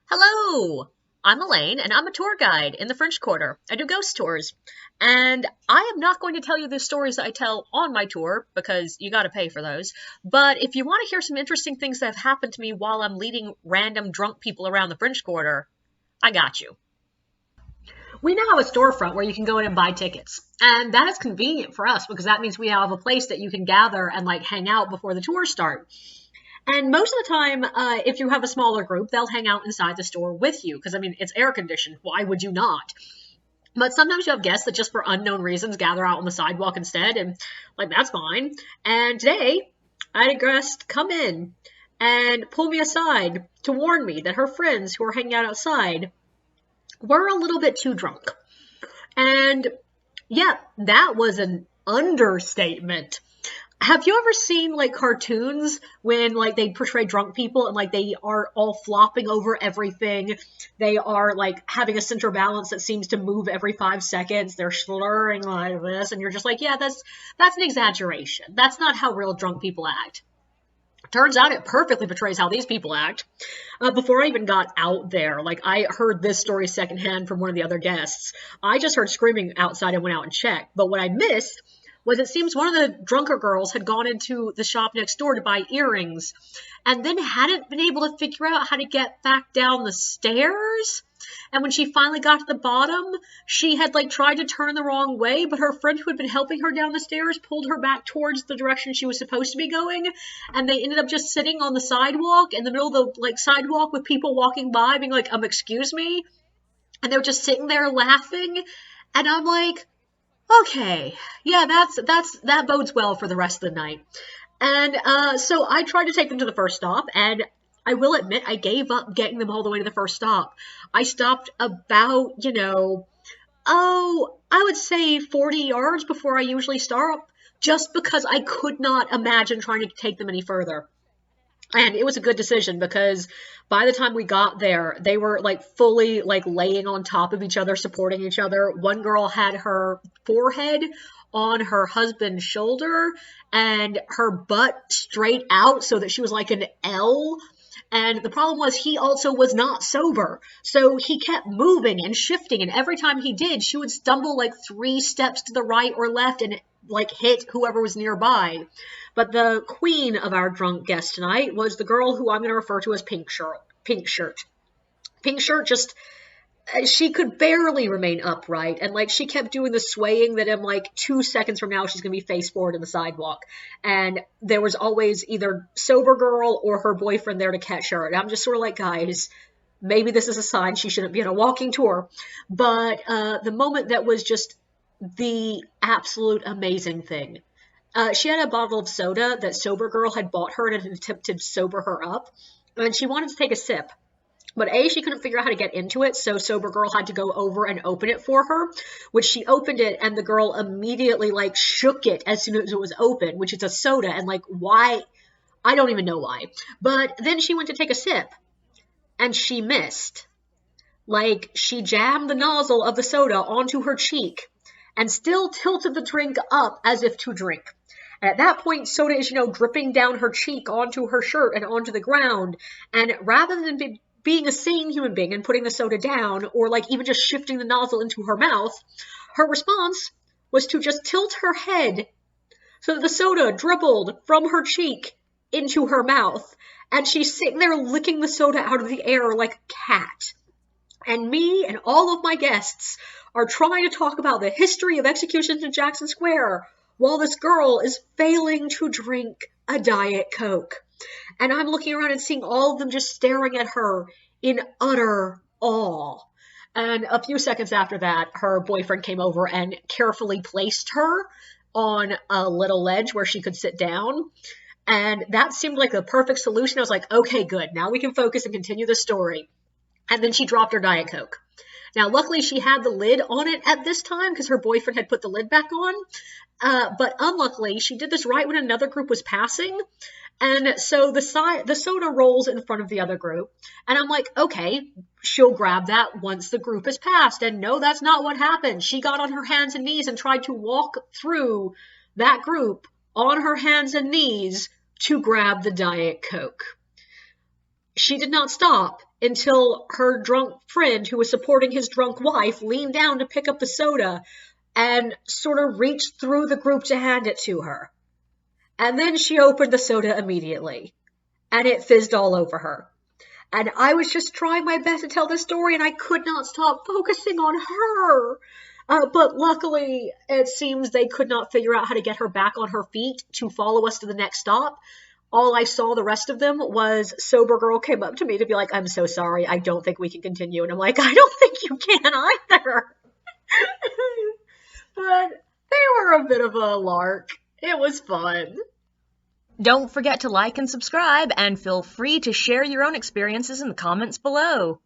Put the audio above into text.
Hello! I'm Elaine, and I'm a tour guide in the French Quarter. I do ghost tours. And I am not going to tell you the stories that I tell on my tour, because you gotta pay for those. But if you want to hear some interesting things that have happened to me while I'm leading random drunk people around the French Quarter, I got you. We now have a storefront where you can go in and buy tickets. And that is convenient for us because that means we have a place that you can gather and hang out before the tours start. And most of the time, if you have a smaller group, they'll hang out inside the store with you because, it's air conditioned. Why would you not? But sometimes you have guests that just for unknown reasons gather out on the sidewalk instead, and that's fine. And today, I had a guest come in and pull me aside to warn me that her friends who were hanging out outside were a little bit too drunk. And yeah, that was an understatement. Have you ever seen cartoons when they portray drunk people and they are all flopping over everything? They are having a center balance that seems to move every 5 seconds. They're slurring like this, and you're just yeah, that's an exaggeration. That's not how real drunk people act. Turns out it perfectly portrays how these people act. Before I even got out there, I heard this story secondhand from one of the other guests. I just heard screaming outside and went out and checked. But what I missed was it seems one of the drunker girls had gone into the shop next door to buy earrings and then hadn't been able to figure out how to get back down the stairs. And when she finally got to the bottom, she had tried to turn the wrong way, but her friend who had been helping her down the stairs pulled her back towards the direction she was supposed to be going. And they ended up just sitting on the sidewalk in the middle of the sidewalk with people walking by being excuse me. And they were just sitting there laughing. And I'm okay, yeah, that bodes well for the rest of the night. And so I tried to take them to the first stop, and I will admit I gave up getting them all the way to the first stop. I stopped about, I would say 40 yards before I usually stop, just because I could not imagine trying to take them any further. And it was a good decision because by the time we got there, they were fully laying on top of each other, supporting each other. One girl had her forehead on her husband's shoulder and her butt straight out so that she was like an L. And the problem was he also was not sober. So he kept moving and shifting. And every time he did, she would stumble 3 steps to the right or left and hit whoever was nearby. But the queen of our drunk guest tonight was the girl who I'm going to refer to as Pink Shirt. Pink Shirt just, she could barely remain upright. And she kept doing the swaying that in 2 seconds from now, she's going to be face forward in the sidewalk. And there was always either sober girl or her boyfriend there to catch her. And I'm just sort of guys, maybe this is a sign she shouldn't be on a walking tour. But the moment that was just the absolute amazing thing. She had a bottle of soda that sober girl had bought her in an attempt to sober her up, and she wanted to take a sip. But A, she couldn't figure out how to get into it, so sober girl had to go over and open it for her, which she opened it, and the girl immediately shook it as soon as it was open, which is a soda, and why? I don't even know why. But then she went to take a sip, and she missed. She jammed the nozzle of the soda onto her cheek, and still tilted the drink up as if to drink. And at that point, soda is, dripping down her cheek onto her shirt and onto the ground. And rather than being a sane human being and putting the soda down, or even just shifting the nozzle into her mouth, her response was to just tilt her head so that the soda dribbled from her cheek into her mouth. And she's sitting there licking the soda out of the air like a cat. And me and all of my guests are trying to talk about the history of executions in Jackson Square while this girl is failing to drink a Diet Coke. And I'm looking around and seeing all of them just staring at her in utter awe. And a few seconds after that, her boyfriend came over and carefully placed her on a little ledge where she could sit down. And that seemed like the perfect solution. I was okay, good. Now we can focus and continue the story. And then she dropped her Diet Coke. Now, luckily, she had the lid on it at this time because her boyfriend had put the lid back on. But unluckily, she did this right when another group was passing. And so the soda rolls in front of the other group. And I'm okay, she'll grab that once the group has passed. And no, that's not what happened. She got on her hands and knees and tried to walk through that group on her hands and knees to grab the Diet Coke. She did not stop until her drunk friend, who was supporting his drunk wife, leaned down to pick up the soda and sort of reached through the group to hand it to her. And then she opened the soda immediately, and it fizzed all over her. And I was just trying my best to tell the story, and I could not stop focusing on her. But luckily, it seems they could not figure out how to get her back on her feet to follow us to the next stop. All I saw the rest of them was sober girl came up to me to be like, I'm so sorry, I don't think we can continue. And I'm like, I don't think you can either. But they were a bit of a lark. It was fun. Don't forget to like and subscribe, and feel free to share your own experiences in the comments below.